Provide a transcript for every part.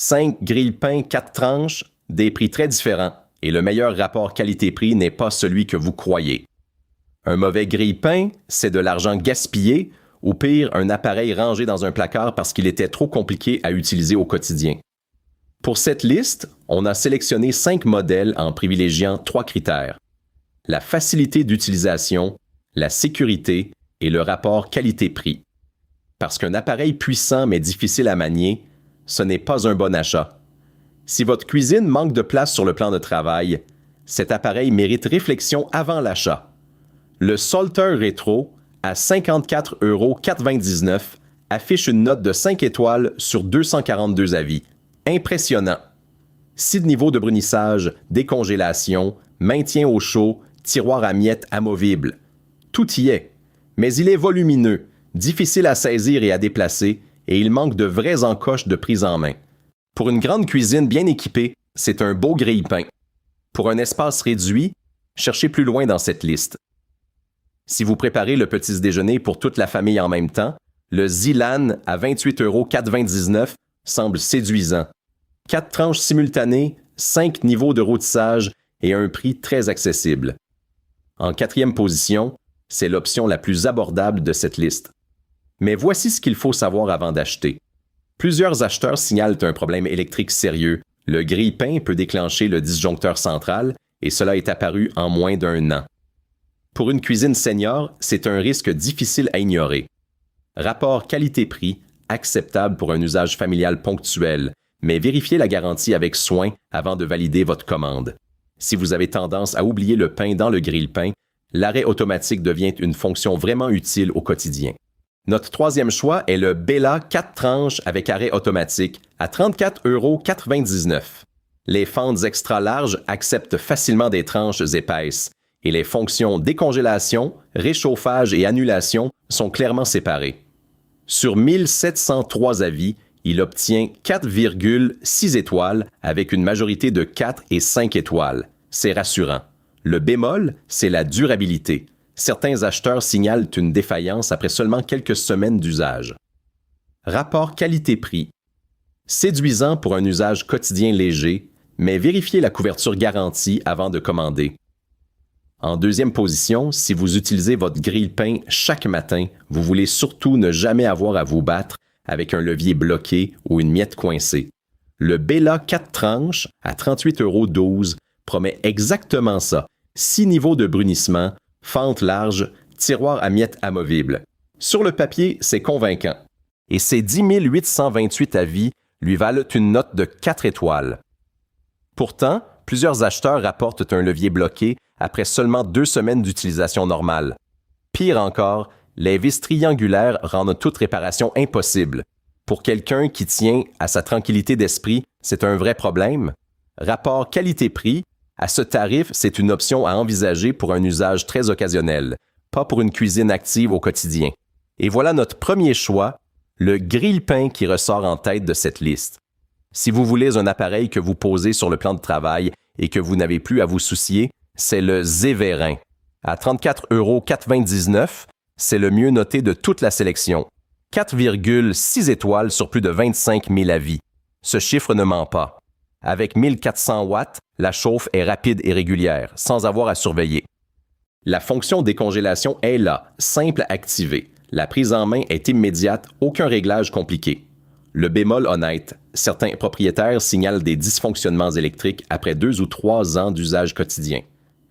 5 grille-pain 4 tranches, des prix très différents, et le meilleur rapport qualité-prix n'est pas celui que vous croyez. Un mauvais grille-pain, c'est de l'argent gaspillé, ou pire, un appareil rangé dans un placard parce qu'il était trop compliqué à utiliser au quotidien. Pour cette liste, on a sélectionné 5 modèles en privilégiant 3 critères: la facilité d'utilisation, la sécurité et le rapport qualité-prix. Parce qu'un appareil puissant mais difficile à manier, ce n'est pas un bon achat. Si votre cuisine manque de place sur le plan de travail, cet appareil mérite réflexion avant l'achat. Le Salter Retro, à 54,99 € affiche une note de 5 étoiles sur 242 avis. Impressionnant! 6 niveaux de brunissage, décongélation, maintien au chaud, tiroir à miettes amovible. Tout y est. Mais il est volumineux, difficile à saisir et à déplacer, et il manque de vraies encoches de prise en main. Pour une grande cuisine bien équipée, c'est un beau grille-pain. Pour un espace réduit, cherchez plus loin dans cette liste. Si vous préparez le petit déjeuner pour toute la famille en même temps, le Zilan à 28,99 € semble séduisant. 4 tranches simultanées, 5 niveaux de rôtissage et un prix très accessible. En 4e position, c'est l'option la plus abordable de cette liste. Mais voici ce qu'il faut savoir avant d'acheter. Plusieurs acheteurs signalent un problème électrique sérieux. Le grille-pain peut déclencher le disjoncteur central et cela est apparu en moins d'1 an. Pour une cuisine senior, c'est un risque difficile à ignorer. Rapport qualité-prix, acceptable pour un usage familial ponctuel, mais vérifiez la garantie avec soin avant de valider votre commande. Si vous avez tendance à oublier le pain dans le grille-pain, l'arrêt automatique devient une fonction vraiment utile au quotidien. Notre 3e choix est le Bella 4 tranches avec arrêt automatique à 34,99 €. Les fentes extra larges acceptent facilement des tranches épaisses et les fonctions décongélation, réchauffage et annulation sont clairement séparées. Sur 1703 avis, il obtient 4,6 étoiles avec une majorité de 4 et 5 étoiles. C'est rassurant. Le bémol, c'est la durabilité. Certains acheteurs signalent une défaillance après seulement quelques semaines d'usage. Rapport qualité-prix. Séduisant pour un usage quotidien léger, mais vérifiez la couverture garantie avant de commander. En 2e position, si vous utilisez votre grille-pain chaque matin, vous voulez surtout ne jamais avoir à vous battre avec un levier bloqué ou une miette coincée. Le Bella 4 tranches à 38,12 € promet exactement ça. 6 niveaux de brunissement, fente large, tiroir à miettes amovible. Sur le papier, c'est convaincant. Et ces 10 828 avis lui valent une note de 4 étoiles. Pourtant, plusieurs acheteurs rapportent un levier bloqué après seulement 2 semaines d'utilisation normale. Pire encore, les vis triangulaires rendent toute réparation impossible. Pour quelqu'un qui tient à sa tranquillité d'esprit, c'est un vrai problème. Rapport qualité-prix, à ce tarif, c'est une option à envisager pour un usage très occasionnel, pas pour une cuisine active au quotidien. Et voilà notre premier choix, le grille-pain qui ressort en tête de cette liste. Si vous voulez un appareil que vous posez sur le plan de travail et que vous n'avez plus à vous soucier, c'est le Zeverin. À 34,99 €, c'est le mieux noté de toute la sélection. 4,6 étoiles sur plus de 25 000 avis. Ce chiffre ne ment pas. Avec 1400 watts, la chauffe est rapide et régulière, sans avoir à surveiller. La fonction décongélation est là, simple à activer. La prise en main est immédiate, aucun réglage compliqué. Le bémol honnête, certains propriétaires signalent des dysfonctionnements électriques après 2 ou 3 ans d'usage quotidien.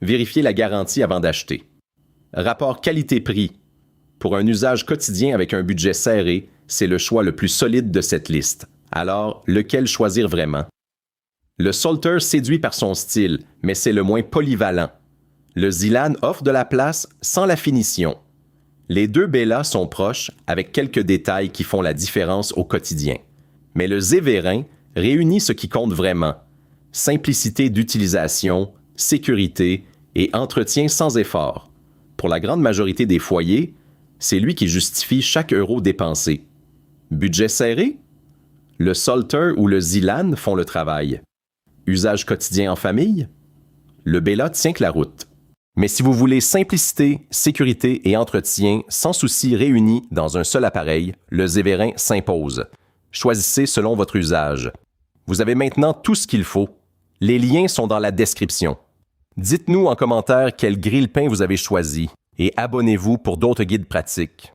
Vérifiez la garantie avant d'acheter. Rapport qualité-prix. Pour un usage quotidien avec un budget serré, c'est le choix le plus solide de cette liste. Alors, lequel choisir vraiment? Le Salter séduit par son style, mais c'est le moins polyvalent. Le Zilan offre de la place sans la finition. Les 2 Bella sont proches, avec quelques détails qui font la différence au quotidien. Mais le Zeverin réunit ce qui compte vraiment: simplicité d'utilisation, sécurité et entretien sans effort. Pour la grande majorité des foyers, c'est lui qui justifie chaque euro dépensé. Budget serré? Le Salter ou le Zilan font le travail. Usage quotidien en famille? Le Bella tient que la route. Mais si vous voulez simplicité, sécurité et entretien sans souci réunis dans un seul appareil, le Zeverin s'impose. Choisissez selon votre usage. Vous avez maintenant tout ce qu'il faut. Les liens sont dans la description. Dites-nous en commentaire quel grille-pain vous avez choisi et abonnez-vous pour d'autres guides pratiques.